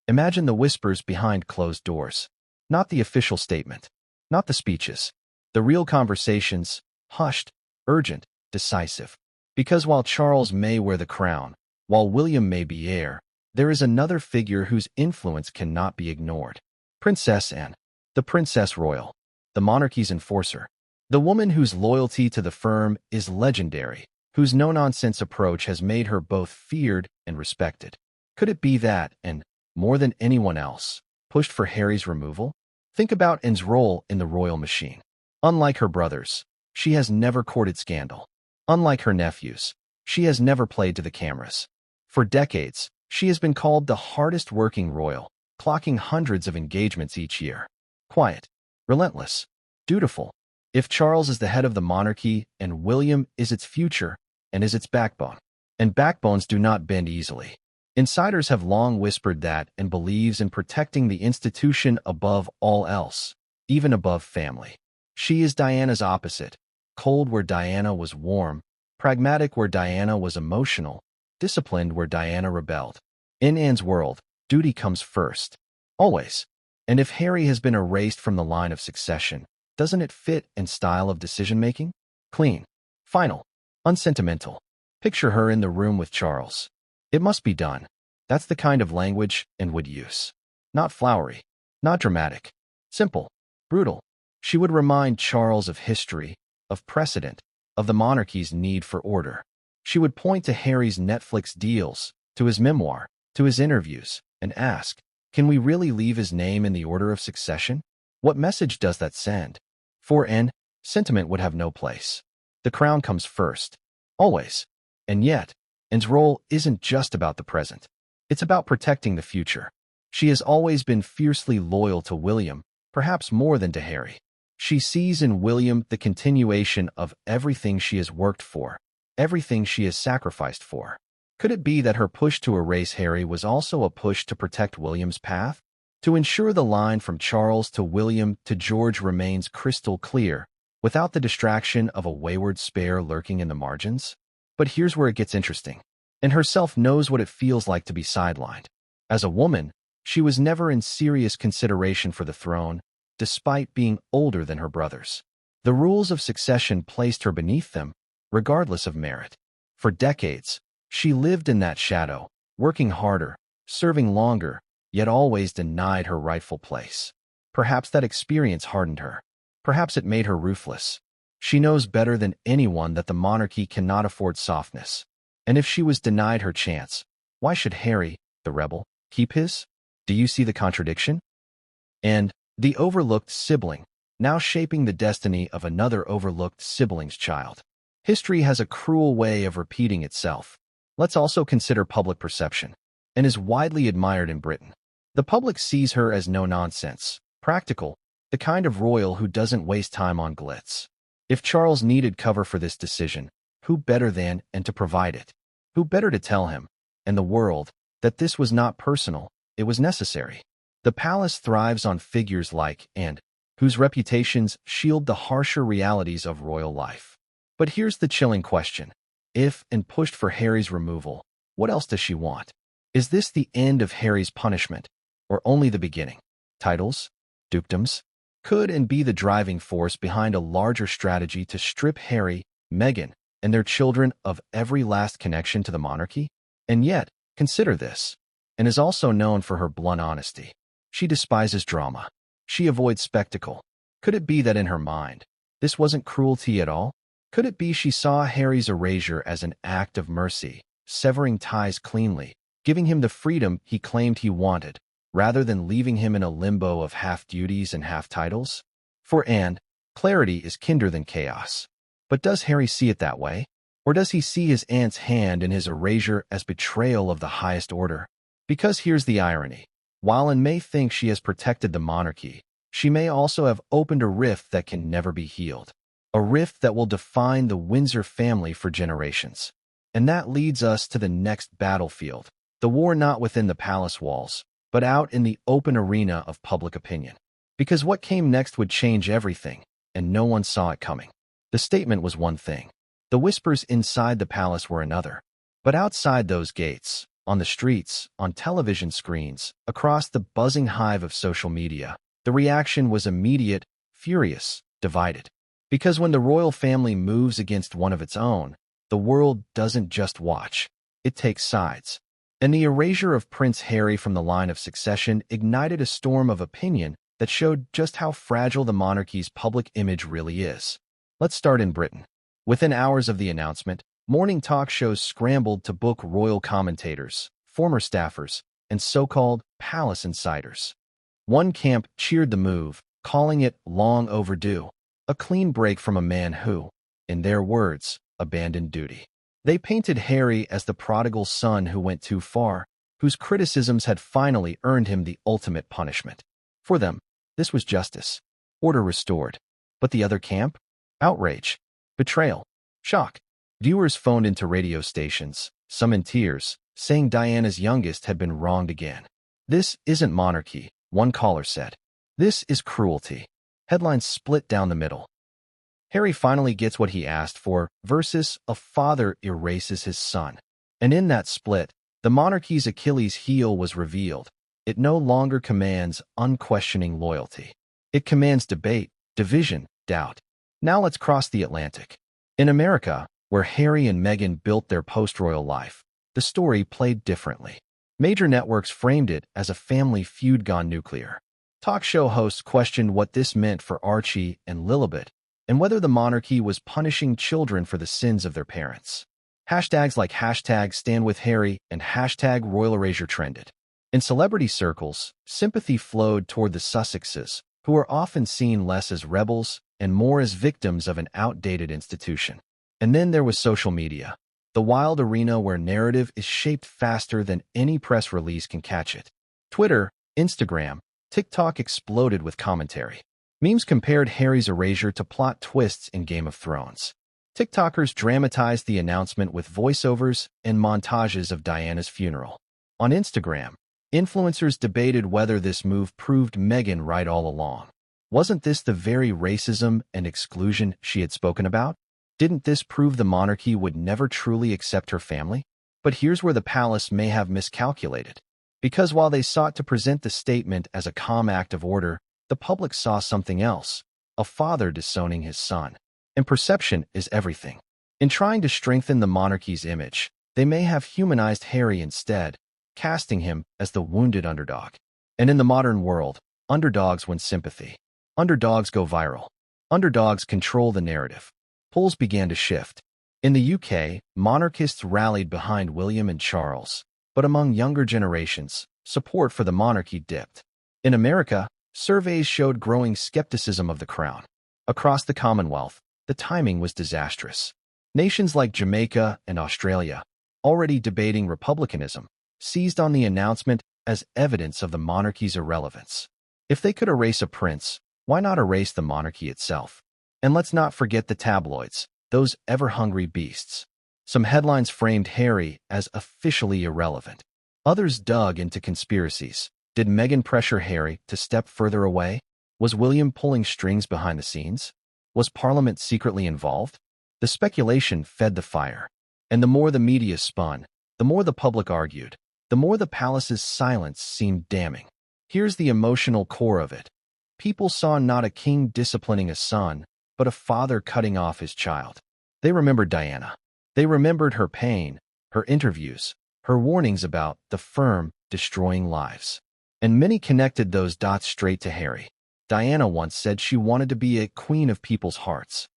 Imagine the whispers behind closed doors. Not the official statement. Not the speeches. The real conversations, hushed, urgent, decisive. Because while Charles may wear the crown, while William may be heir, there is another figure whose influence cannot be ignored. Princess Anne, the Princess Royal. the monarchy's enforcer. The woman whose loyalty to the firm is legendary, whose no-nonsense approach has made her both feared and respected. Could it be that, and more than anyone else, pushed for Harry's removal? Think about Anne's role in the royal machine. Unlike her brothers, she has never courted scandal. Unlike her nephews, she has never played to the cameras. For decades, she has been called the hardest-working royal, clocking hundreds of engagements each year. Quiet, relentless, dutiful. If Charles is the head of the monarchy and William is its future and is its backbone, and backbones do not bend easily. Insiders have long whispered that and believes in protecting the institution above all else, even above family. She is Diana's opposite, cold where Diana was warm, pragmatic where Diana was emotional, disciplined where Diana rebelled. In Anne's world, duty comes first, always. And if Harry has been erased from the line of succession, doesn't it fit in style of decision-making? Clean, final, unsentimental. Picture her in the room with Charles. It must be done. That's the kind of language Anne would use. Not flowery, not dramatic, simple, brutal. She would remind Charles of history, of precedent, of the monarchy's need for order. She would point to Harry's Netflix deals, to his memoir, to his interviews, and ask, can we really leave his name in the order of succession? What message does that send? For Anne, sentiment would have no place. The crown comes first, always. And yet, Anne's role isn't just about the present. It's about protecting the future. She has always been fiercely loyal to William, perhaps more than to Harry. She sees in William the continuation of everything she has worked for, everything she has sacrificed for. Could it be that her push to erase Harry was also a push to protect William's path? To ensure the line from Charles to William to George remains crystal clear, without the distraction of a wayward spare lurking in the margins? But here's where it gets interesting. Anne herself knows what it feels like to be sidelined. As a woman, she was never in serious consideration for the throne, despite being older than her brothers. The rules of succession placed her beneath them, regardless of merit. For decades, she lived in that shadow, working harder, serving longer, yet always denied her rightful place. Perhaps that experience hardened her. Perhaps it made her ruthless. She knows better than anyone that the monarchy cannot afford softness. And if she was denied her chance, why should Harry, the rebel, keep his? Do you see the contradiction? And the overlooked sibling, now shaping the destiny of another overlooked sibling's child. History has a cruel way of repeating itself. Let's also consider public perception. Anne is widely admired in Britain. The public sees her as no-nonsense, practical, the kind of royal who doesn't waste time on glitz. If Charles needed cover for this decision, who better than Anne to provide it? Who better to tell him, and the world, that this was not personal, it was necessary? The palace thrives on figures like Anne, whose reputations shield the harsher realities of royal life. But here's the chilling question. If Anne pushed for Harry's removal, what else does she want? Is this the end of Harry's punishment, or only the beginning? Titles? Dukedoms? Could Anne be the driving force behind a larger strategy to strip Harry, Meghan, and their children of every last connection to the monarchy? And yet, consider this. Anne is also known for her blunt honesty. She despises drama. She avoids spectacle. Could it be that in her mind, this wasn't cruelty at all? Could it be she saw Harry's erasure as an act of mercy, severing ties cleanly, giving him the freedom he claimed he wanted, rather than leaving him in a limbo of half-duties and half-titles? For Anne, clarity is kinder than chaos. But does Harry see it that way? Or does he see his aunt's hand in his erasure as betrayal of the highest order? Because here's the irony. While Anne may think she has protected the monarchy, she may also have opened a rift that can never be healed. A rift that will define the Windsor family for generations. And that leads us to the next battlefield, the war not within the palace walls, but out in the open arena of public opinion. Because what came next would change everything, and no one saw it coming. The statement was one thing. The whispers inside the palace were another. But outside those gates, on the streets, on television screens, across the buzzing hive of social media, the reaction was immediate, furious, divided. Because when the royal family moves against one of its own, the world doesn't just watch. It takes sides. And the erasure of Prince Harry from the line of succession ignited a storm of opinion that showed just how fragile the monarchy's public image really is. Let's start in Britain. Within hours of the announcement, morning talk shows scrambled to book royal commentators, former staffers, and so-called palace insiders. One camp cheered the move, calling it long overdue, a clean break from a man who, in their words, abandoned duty. They painted Harry as the prodigal son who went too far, whose criticisms had finally earned him the ultimate punishment. For them, this was justice, order restored. But the other camp? Outrage, betrayal, shock. Viewers phoned into radio stations, some in tears, saying Diana's youngest had been wronged again. This isn't monarchy, one caller said. This is cruelty. Headlines split down the middle. Harry finally gets what he asked for versus a father erases his son. And in that split, the monarchy's Achilles heel was revealed. It no longer commands unquestioning loyalty. It commands debate, division, doubt. Now let's cross the Atlantic. In America, where Harry and Meghan built their post-royal life, the story played differently. Major networks framed it as a family feud gone nuclear. Talk show hosts questioned what this meant for Archie and Lilibet, and whether the monarchy was punishing children for the sins of their parents. Hashtags like #StandWithHarry and #RoyalErasure trended. In celebrity circles, sympathy flowed toward the Sussexes, who are often seen less as rebels and more as victims of an outdated institution. And then there was social media, the wild arena where narrative is shaped faster than any press release can catch it. Twitter, Instagram, TikTok exploded with commentary. Memes compared Harry's erasure to plot twists in Game of Thrones. TikTokers dramatized the announcement with voiceovers and montages of Diana's funeral. On Instagram, influencers debated whether this move proved Meghan right all along. Wasn't this the very racism and exclusion she had spoken about? Didn't this prove the monarchy would never truly accept her family? But here's where the palace may have miscalculated. Because while they sought to present the statement as a calm act of order, the public saw something else, a father disowning his son. And perception is everything. In trying to strengthen the monarchy's image, they may have humanized Harry instead, casting him as the wounded underdog. And in the modern world, underdogs win sympathy. Underdogs go viral. Underdogs control the narrative. Polls began to shift. In the UK, monarchists rallied behind William and Charles, but among younger generations, support for the monarchy dipped. In America, surveys showed growing skepticism of the crown. Across the Commonwealth, the timing was disastrous. Nations like Jamaica and Australia, already debating republicanism, seized on the announcement as evidence of the monarchy's irrelevance. If they could erase a prince, why not erase the monarchy itself? And let's not forget the tabloids, those ever-hungry beasts. Some headlines framed Harry as officially irrelevant. Others dug into conspiracies. Did Meghan pressure Harry to step further away? Was William pulling strings behind the scenes? Was Parliament secretly involved? The speculation fed the fire. And the more the media spun, the more the public argued, the more the palace's silence seemed damning. Here's the emotional core of it. People saw not a king disciplining a son, but a father cutting off his child. They remembered Diana. They remembered her pain, her interviews, her warnings about the firm destroying lives. And many connected those dots straight to Harry. Diana once said she wanted to be a queen of people's hearts.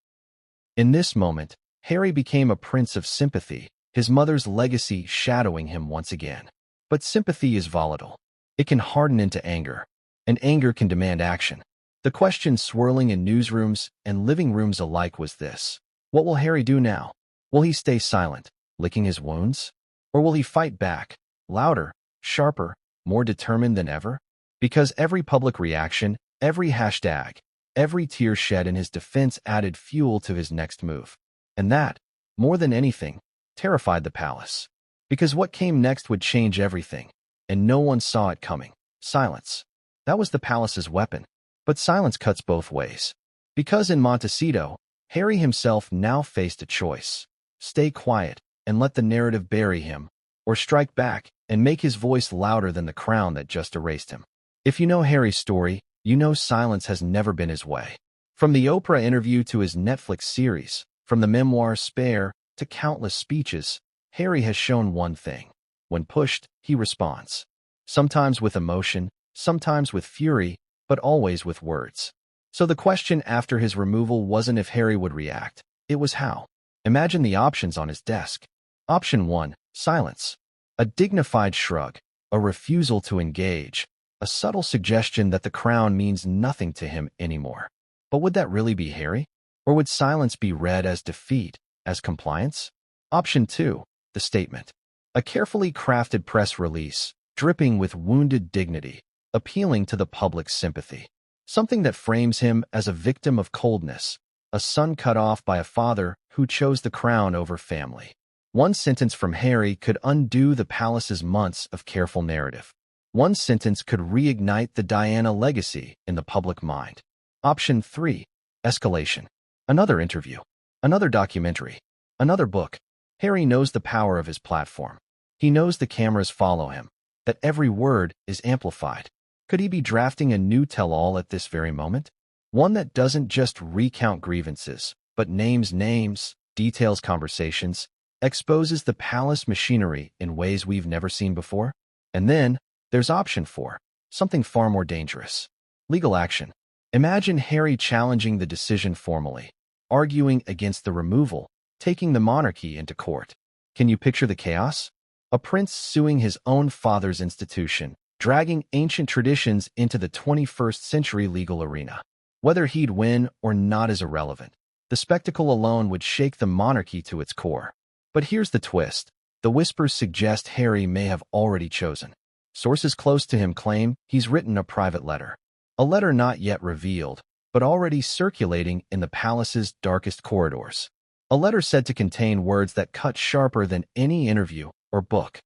In this moment, Harry became a prince of sympathy, his mother's legacy shadowing him once again. But sympathy is volatile. It can harden into anger, and anger can demand action. The question swirling in newsrooms and living rooms alike was this: what will Harry do now? Will he stay silent, licking his wounds? Or will he fight back, louder, sharper, more determined than ever? Because every public reaction, every hashtag, every tear shed in his defense added fuel to his next move. And that, more than anything, terrified the palace. Because what came next would change everything, and no one saw it coming. Silence. That was the palace's weapon. But silence cuts both ways. Because in Montecito, Harry himself now faced a choice: stay quiet and let the narrative bury him, or strike back and make his voice louder than the crown that just erased him. If you know Harry's story, you know silence has never been his way. From the Oprah interview to his Netflix series, from the memoir Spare to countless speeches, Harry has shown one thing: when pushed, he responds. Sometimes with emotion, sometimes with fury, but always with words. So the question after his removal wasn't if Harry would react, it was how. Imagine the options on his desk. Option 1, silence. A dignified shrug, a refusal to engage, a subtle suggestion that the crown means nothing to him anymore. But would that really be Harry? Or would silence be read as defeat, as compliance? Option 2, the statement. A carefully crafted press release, dripping with wounded dignity, appealing to the public's sympathy. Something that frames him as a victim of coldness, a son cut off by a father who chose the crown over family. One sentence from Harry could undo the palace's months of careful narrative. One sentence could reignite the Diana legacy in the public mind. Option 3, escalation. Another interview, another documentary, another book. Harry knows the power of his platform. He knows the cameras follow him, that every word is amplified. Could he be drafting a new tell-all at this very moment? One that doesn't just recount grievances, but names names, details conversations, exposes the palace machinery in ways we've never seen before? And then, there's option 4, something far more dangerous. Legal action. Imagine Harry challenging the decision formally, arguing against the removal, taking the monarchy into court. Can you picture the chaos? A prince suing his own father's institution, dragging ancient traditions into the 21st century legal arena. Whether he'd win or not is irrelevant. The spectacle alone would shake the monarchy to its core. But here's the twist. The whispers suggest Harry may have already chosen. Sources close to him claim he's written a private letter. A letter not yet revealed, but already circulating in the palace's darkest corridors. A letter said to contain words that cut sharper than any interview or book.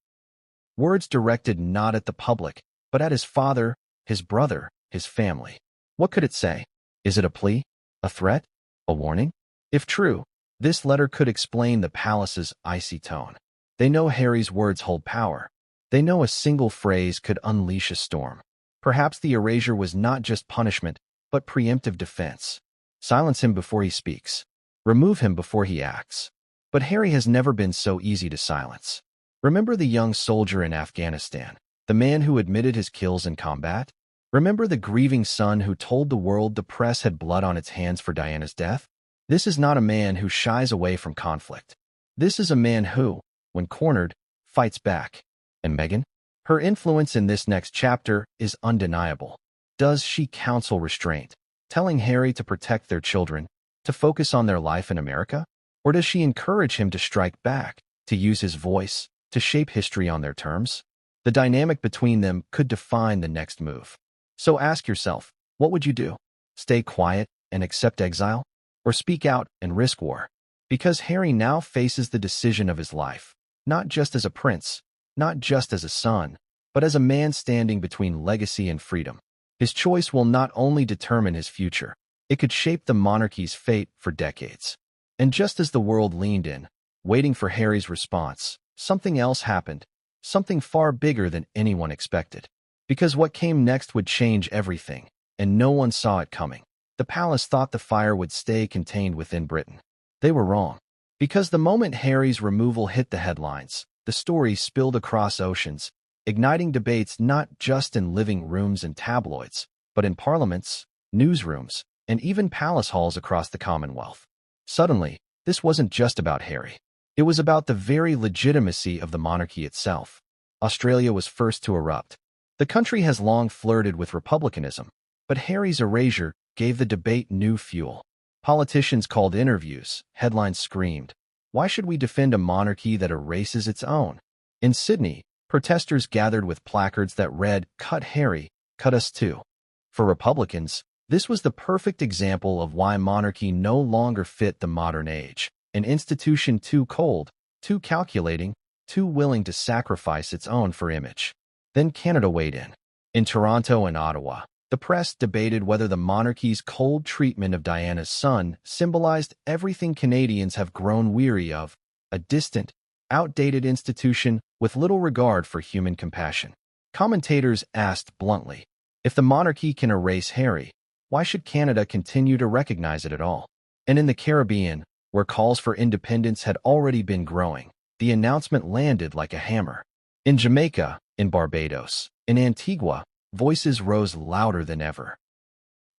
Words directed not at the public, but at his father, his brother, his family. What could it say? Is it a plea? A threat? A warning? If true, this letter could explain the palace's icy tone. They know Harry's words hold power. They know a single phrase could unleash a storm. Perhaps the erasure was not just punishment, but preemptive defense. Silence him before he speaks. Remove him before he acts. But Harry has never been so easy to silence. Remember the young soldier in Afghanistan, the man who admitted his kills in combat? Remember the grieving son who told the world the press had blood on its hands for Diana's death? This is not a man who shies away from conflict. This is a man who, when cornered, fights back. And Meghan? Her influence in this next chapter is undeniable. Does she counsel restraint, telling Harry to protect their children, to focus on their life in America? Or does she encourage him to strike back, to use his voice, to shape history on their terms? The dynamic between them could define the next move. So ask yourself, what would you do? Stay quiet and accept exile? Or speak out and risk war? Because Harry now faces the decision of his life, not just as a prince, not just as a son, but as a man standing between legacy and freedom. His choice will not only determine his future, it could shape the monarchy's fate for decades. And just as the world leaned in, waiting for Harry's response, something else happened, something far bigger than anyone expected. Because what came next would change everything, and no one saw it coming. The palace thought the fire would stay contained within Britain. They were wrong. Because the moment Harry's removal hit the headlines, the story spilled across oceans, igniting debates not just in living rooms and tabloids, but in parliaments, newsrooms, and even palace halls across the Commonwealth. Suddenly, this wasn't just about Harry. It was about the very legitimacy of the monarchy itself. Australia was first to erupt. The country has long flirted with republicanism, but Harry's erasure gave the debate new fuel. Politicians called interviews, headlines screamed, "Why should we defend a monarchy that erases its own?" In Sydney, protesters gathered with placards that read, "Cut Harry, cut us too." For Republicans, this was the perfect example of why monarchy no longer fit the modern age, an institution too cold, too calculating, too willing to sacrifice its own for image. Then Canada weighed in. In Toronto and Ottawa, the press debated whether the monarchy's cold treatment of Diana's son symbolized everything Canadians have grown weary of, a distant, outdated institution with little regard for human compassion. Commentators asked bluntly, if the monarchy can erase Harry, why should Canada continue to recognize it at all? And in the Caribbean, where calls for independence had already been growing, the announcement landed like a hammer. In Jamaica, in Barbados, in Antigua, voices rose louder than ever.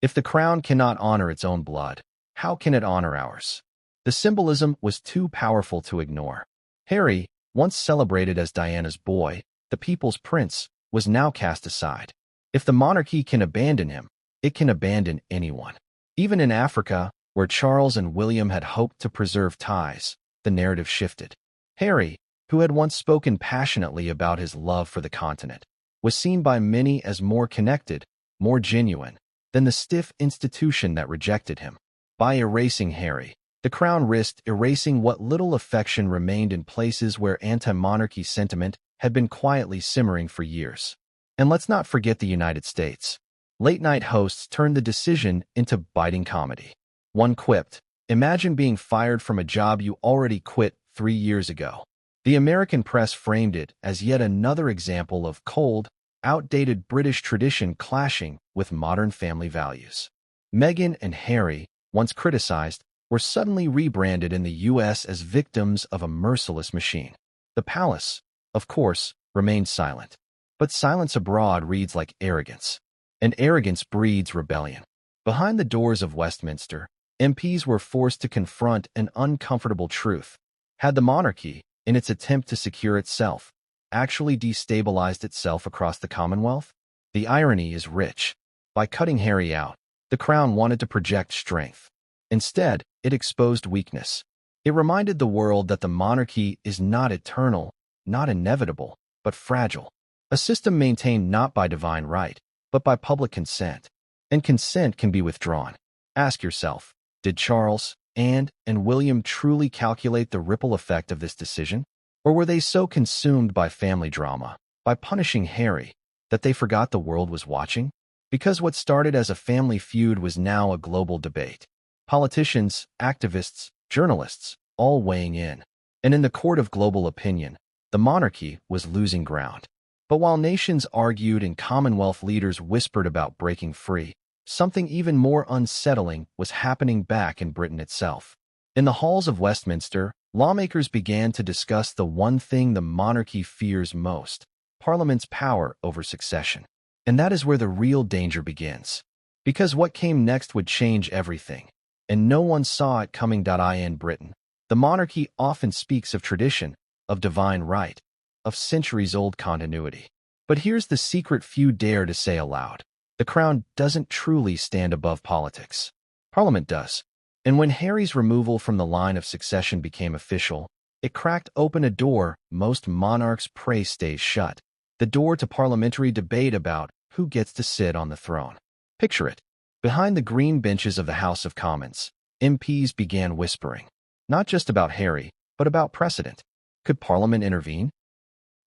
If the crown cannot honor its own blood, how can it honor ours? The symbolism was too powerful to ignore. Harry, once celebrated as Diana's boy, the people's prince, was now cast aside. If the monarchy can abandon him, it can abandon anyone. Even in Africa, where Charles and William had hoped to preserve ties, the narrative shifted. Harry, who had once spoken passionately about his love for the continent, was seen by many as more connected, more genuine, than the stiff institution that rejected him. By erasing Harry, the crown risked erasing what little affection remained in places where anti-monarchy sentiment had been quietly simmering for years. And let's not forget the United States. Late-night hosts turned the decision into biting comedy. One quipped, "Imagine being fired from a job you already quit 3 years ago." The American press framed it as yet another example of cold, outdated British tradition clashing with modern family values. Meghan and Harry, once criticized, were suddenly rebranded in the U.S. as victims of a merciless machine. The palace, of course, remained silent. But silence abroad reads like arrogance, and arrogance breeds rebellion. Behind the doors of Westminster, MPs were forced to confront an uncomfortable truth. Had the monarchy, in its attempt to secure itself, actually destabilized itself across the Commonwealth? The irony is rich. By cutting Harry out, the crown wanted to project strength. Instead, it exposed weakness. It reminded the world that the monarchy is not eternal, not inevitable, but fragile. A system maintained not by divine right, but by public consent. And consent can be withdrawn. Ask yourself, did Charles, Anne, and William truly calculate the ripple effect of this decision? Or were they so consumed by family drama, by punishing Harry, that they forgot the world was watching? Because what started as a family feud was now a global debate. Politicians, activists, journalists, all weighing in. And in the court of global opinion, the monarchy was losing ground. But while nations argued and Commonwealth leaders whispered about breaking free, something even more unsettling was happening back in Britain itself. In the halls of Westminster, lawmakers began to discuss the one thing the monarchy fears most: Parliament's power over succession. And that is where the real danger begins. Because what came next would change everything. And no one saw it coming. In Britain, the monarchy often speaks of tradition, of divine right, of centuries-old continuity. But here's the secret few dare to say aloud. The crown doesn't truly stand above politics. Parliament does. And when Harry's removal from the line of succession became official, it cracked open a door most monarchs pray stays shut. The door to parliamentary debate about who gets to sit on the throne. Picture it. Behind the green benches of the House of Commons, MPs began whispering, not just about Harry, but about precedent. Could Parliament intervene?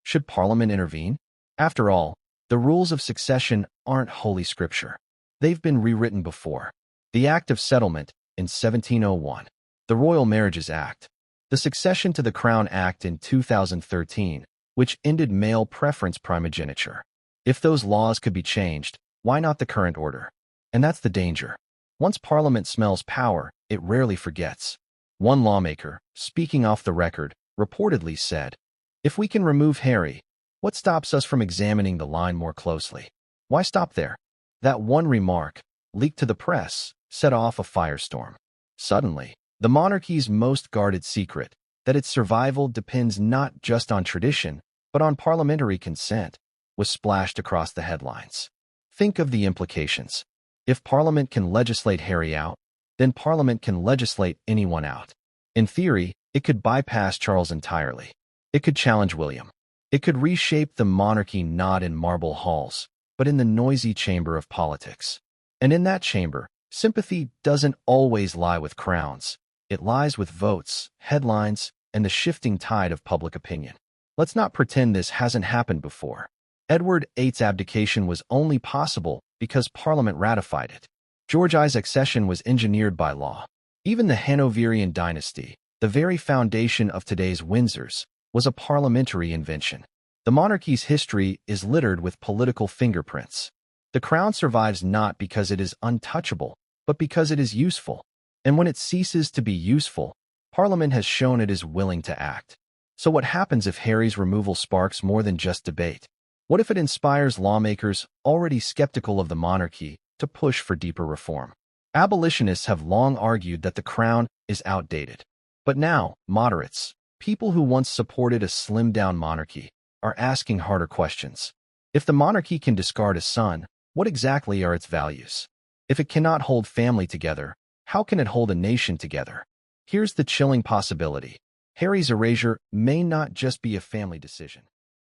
Should Parliament intervene? After all, the rules of succession aren't holy scripture. They've been rewritten before. The Act of Settlement in 1701, the Royal Marriages Act, the Succession to the Crown Act in 2013, which ended male preference primogeniture. If those laws could be changed, why not the current order? And that's the danger. Once Parliament smells power, it rarely forgets. One lawmaker, speaking off the record, reportedly said, "If we can remove Harry, what stops us from examining the line more closely? Why stop there?" That one remark, leaked to the press, set off a firestorm. Suddenly, the monarchy's most guarded secret, that its survival depends not just on tradition, but on parliamentary consent, was splashed across the headlines. Think of the implications. If Parliament can legislate Harry out, then Parliament can legislate anyone out. In theory, it could bypass Charles entirely. It could challenge William. It could reshape the monarchy not in marble halls, but in the noisy chamber of politics. And in that chamber, sympathy doesn't always lie with crowns. It lies with votes, headlines, and the shifting tide of public opinion. Let's not pretend this hasn't happened before. Edward VIII's abdication was only possible because Parliament ratified it. George I's accession was engineered by law. Even the Hanoverian dynasty, the very foundation of today's Windsors, was a parliamentary invention. The monarchy's history is littered with political fingerprints. The crown survives not because it is untouchable, but because it is useful. And when it ceases to be useful, Parliament has shown it is willing to act. So what happens if Harry's removal sparks more than just debate? What if it inspires lawmakers already skeptical of the monarchy to push for deeper reform. Abolitionists have long argued that the crown is outdated. But now, moderates, people who once supported a slimmed-down monarchy, are asking harder questions. If the monarchy can discard a son, what exactly are its values? If it cannot hold family together, how can it hold a nation together? Here's the chilling possibility. Harry's erasure may not just be a family decision.